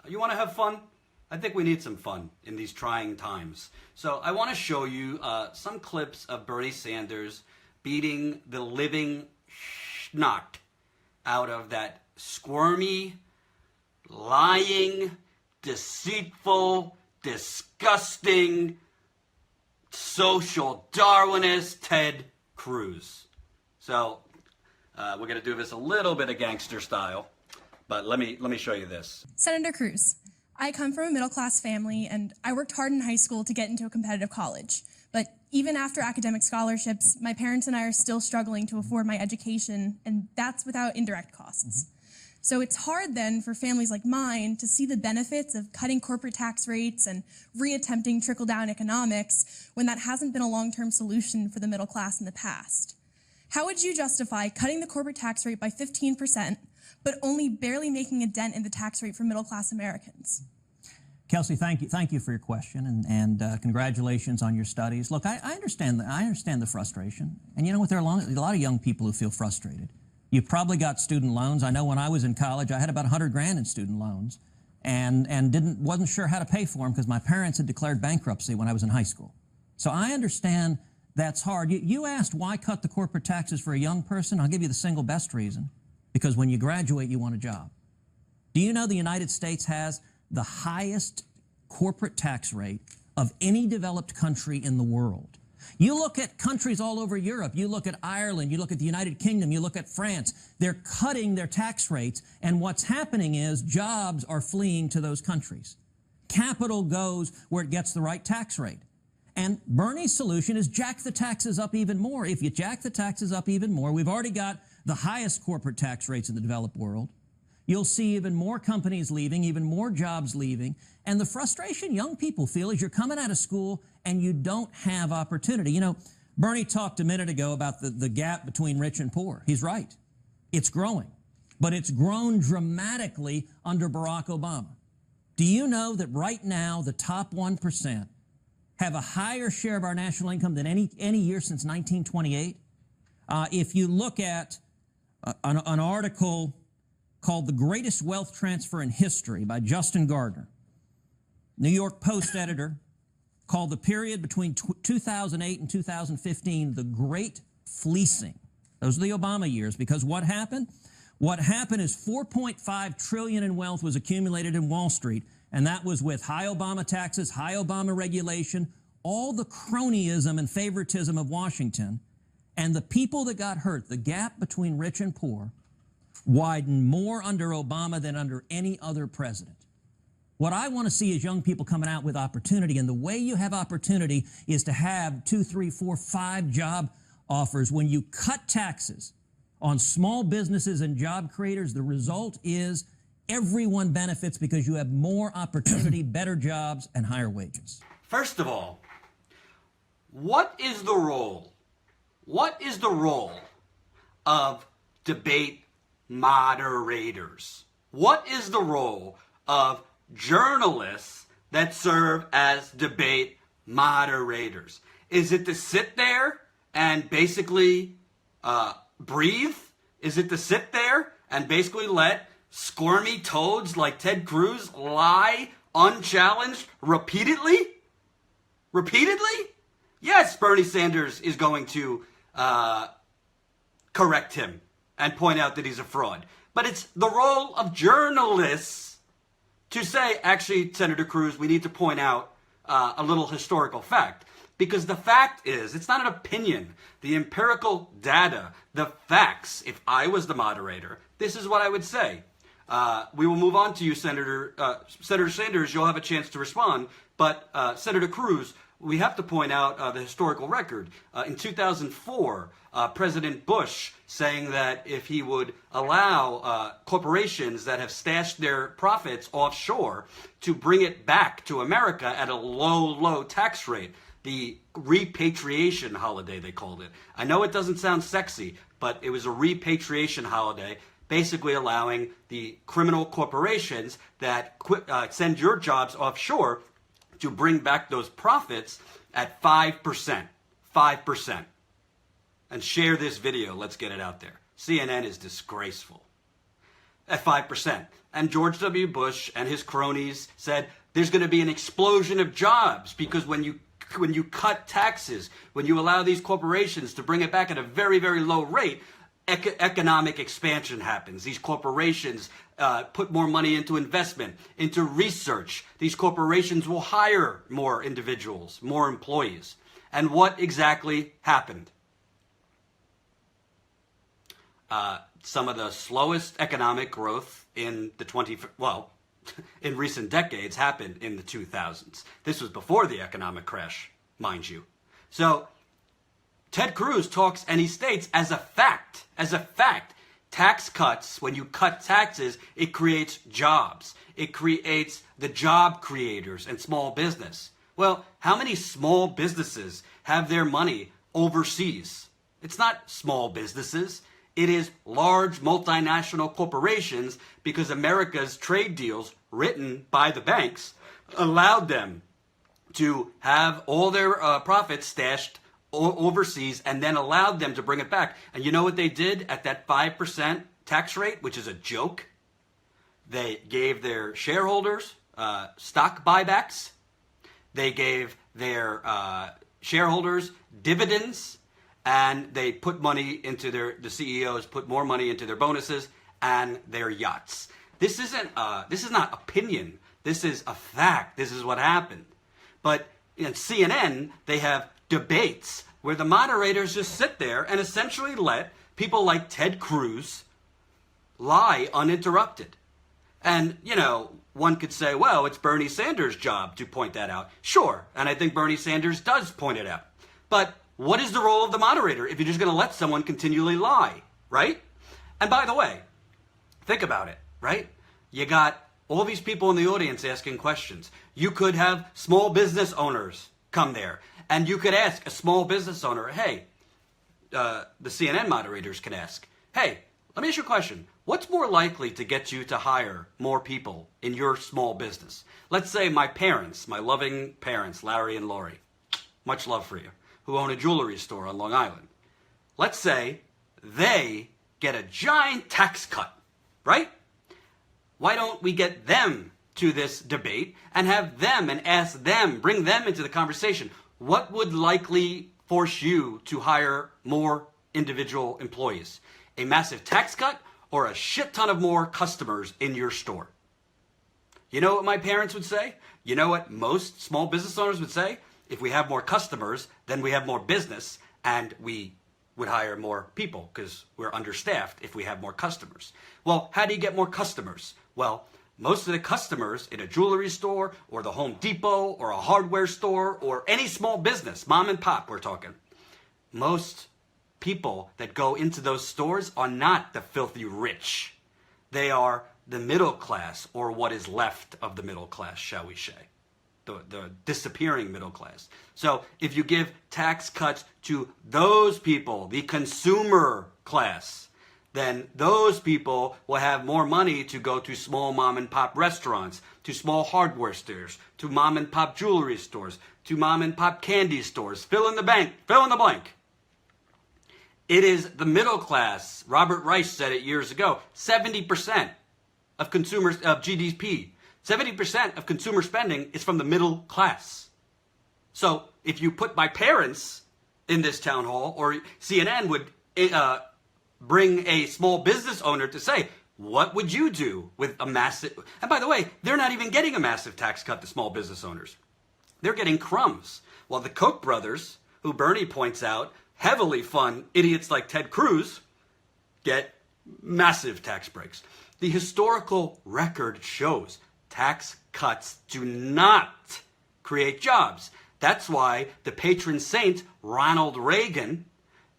You want to have fun? I think we need some fun in these trying times. So I want to show you some clips of Bernie Sanders beating the living schnock out of that squirmy, lying, deceitful, disgusting, social Darwinist Ted Cruz. So we're going to do this a little bit of gangster style, but let me show you this. Senator Cruz, I come from a middle-class family, and I worked hard in high school to get into a competitive college. But even after academic scholarships, my parents and I are still struggling to afford my education, and that's without indirect costs. So it's hard then for families like mine to see the benefits of cutting corporate tax rates and reattempting trickle-down economics when that hasn't been a long-term solution for the middle class in the past. How would you justify cutting the corporate tax rate by 15%, but only barely making a dent in the tax rate for middle-class Americans? Kelsey, thank you for your question, and congratulations on your studies. Look, I understand the frustration, and you know what? There are a lot of young people who feel frustrated. You've probably got student loans. I know when I was in college, I had about 100 grand in student loans, and wasn't sure how to pay for them because my parents had declared bankruptcy when I was in high school. So I understand that's hard. You asked why cut the corporate taxes for a young person. I'll give you the single best reason. Because when you graduate, you want a job. Do you know the United States has the highest corporate tax rate of any developed country in the world? You look at countries all over Europe, you look at Ireland, you look at the United Kingdom, you look at France, they're cutting their tax rates, and what's happening is jobs are fleeing to those countries. Capital goes where it gets the right tax rate. And Bernie's solution is jack the taxes up even more. If you jack the taxes up even more, we've already got the highest corporate tax rates in the developed world. You'll see even more companies leaving, even more jobs leaving. And the frustration young people feel is you're coming out of school and you don't have opportunity. You know, Bernie talked a minute ago about the gap between rich and poor. He's right. It's growing. But it's grown dramatically under Barack Obama. Do you know that right now the top 1% have a higher share of our national income than any year since 1928? If you look at an article called The Greatest Wealth Transfer in History by Justin Gardner, New York Post editor, called the period between 2008 and 2015 the Great Fleecing. Those are the Obama years, because what happened? What happened is $4.5 trillion in wealth was accumulated in Wall Street, and that was with high Obama taxes, high Obama regulation, all the cronyism and favoritism of Washington. And the people that got hurt, the gap between rich and poor, widened more under Obama than under any other president. What I want to see is young people coming out with opportunity, and the way you have opportunity is to have 2, 3, 4, 5 job offers. When you cut taxes on small businesses and job creators, the result is everyone benefits because you have more opportunity, better jobs, and higher wages. First of all, what is the role of debate moderators? What is the role of journalists that serve as debate moderators? Is it to sit there and basically breathe? Is it to sit there and basically let squirmy toads like Ted Cruz lie unchallenged repeatedly? Repeatedly? Yes, Bernie Sanders is going to correct him and point out that he's a fraud. But it's the role of journalists to say, actually, Senator Cruz, we need to point out a little historical fact. Because the fact is, it's not an opinion. The empirical data, the facts, if I was the moderator, this is what I would say. We will move on to you, Senator Sanders. You'll have a chance to respond. But Senator Cruz, we have to point out the historical record. In 2004, President Bush saying that if he would allow corporations that have stashed their profits offshore to bring it back to America at a low tax rate, the repatriation holiday, they called it. I know it doesn't sound sexy, but it was a repatriation holiday, basically allowing the criminal corporations that send your jobs offshore to bring back those profits at 5%. 5%. And share this video. Let's get it out there. CNN is disgraceful. at 5%. And George W. Bush and his cronies said there's going to be an explosion of jobs because when you cut taxes, when you allow these corporations to bring it back at a very, very low rate, economic expansion happens. These corporations put more money into investment, into research. These corporations will hire more individuals, more employees. And what exactly happened? Some of the slowest economic growth in the in recent decades happened in the 2000s. This was before the economic crash, mind you. So Ted Cruz talks and he states as a fact, tax cuts, when you cut taxes, it creates jobs. It creates the job creators and small business. Well, how many small businesses have their money overseas? It's not small businesses. It is large multinational corporations because America's trade deals written by the banks allowed them to have all their profits stashed overseas and then allowed them to bring it back. And you know what they did at that 5% tax rate, which is a joke? They gave their shareholders stock buybacks. They gave their shareholders dividends. And they put money into the CEOs put more money into their bonuses and their yachts. This is not opinion. This is a fact. This is what happened. But in CNN, they have debates where the moderators just sit there and essentially let people like Ted Cruz lie uninterrupted. And, one could say, well, it's Bernie Sanders' job to point that out. Sure, and I think Bernie Sanders does point it out. But what is the role of the moderator if you're just going to let someone continually lie, right? And by the way, think about it, right? You got all these people in the audience asking questions. You could have small business owners come there, and you could ask a small business owner, hey, the CNN moderators can ask, hey, let me ask you a question. What's more likely to get you to hire more people in your small business? Let's say my parents, my loving parents, Larry and Lori, much love for you, who own a jewelry store on Long Island. Let's say they get a giant tax cut, right? Why don't we get them to this debate and have them and ask them, bring them into the conversation? What would likely force you to hire more individual employees? A massive tax cut or a shit ton of more customers in your store? You know what my parents would say? You know what most small business owners would say? If we have more customers, then we have more business, and we would hire more people because we're understaffed if we have more customers. Well, how do you get more customers? Well, most of the customers in a jewelry store or the Home Depot or a hardware store or any small business, mom and pop we're talking, most people that go into those stores are not the filthy rich. They are the middle class, or what is left of the middle class, shall we say. The disappearing middle class. So if you give tax cuts to those people, the consumer class, then those people will have more money to go to small mom and pop restaurants, to small hardware stores, to mom and pop jewelry stores, to mom and pop candy stores. Fill in the blank. It is the middle class. Robert Reich said it years ago. 70% of consumers of GDP. 70% of consumer spending is from the middle class. So if you put my parents in this town hall, or CNN would bring a small business owner to say, what would you do with a massive... And by the way, they're not even getting a massive tax cut, the small business owners. They're getting crumbs. While the Koch brothers, who Bernie points out, heavily fund idiots like Ted Cruz, get massive tax breaks. The historical record shows tax cuts do not create jobs. That's why the patron saint, Ronald Reagan,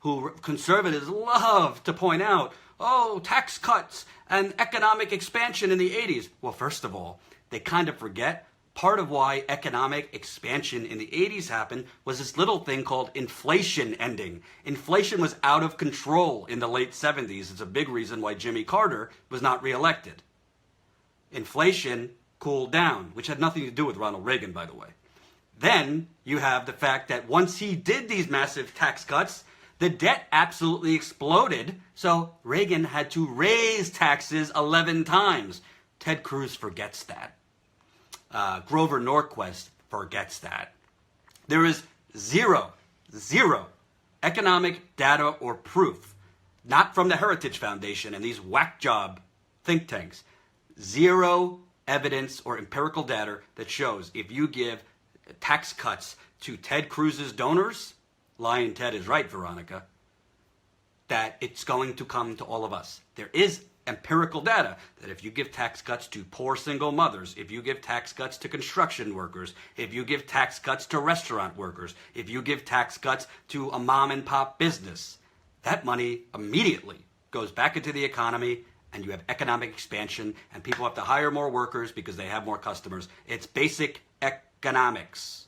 who conservatives love to point out, oh, tax cuts and economic expansion in the 80s. Well, first of all, they kind of forget part of why economic expansion in the 80s happened was this little thing called inflation ending. Inflation was out of control in the late 70s. It's a big reason why Jimmy Carter was not reelected. Inflation cooled down, which had nothing to do with Ronald Reagan, by the way. Then you have the fact that once he did these massive tax cuts, The debt absolutely exploded, so Reagan had to raise taxes 11 times. Ted Cruz forgets that. Grover Norquist forgets that. There is zero economic data or proof, not from the Heritage Foundation and these whack job think tanks, zero evidence or empirical data that shows if you give tax cuts to Ted Cruz's donors, lying Ted is right, Veronica, that it's going to come to all of us. There is empirical data that if you give tax cuts to poor single mothers, if you give tax cuts to construction workers, if you give tax cuts to restaurant workers, if you give tax cuts to a mom and pop business, that money immediately goes back into the economy and you have economic expansion and people have to hire more workers because they have more customers. It's basic economics.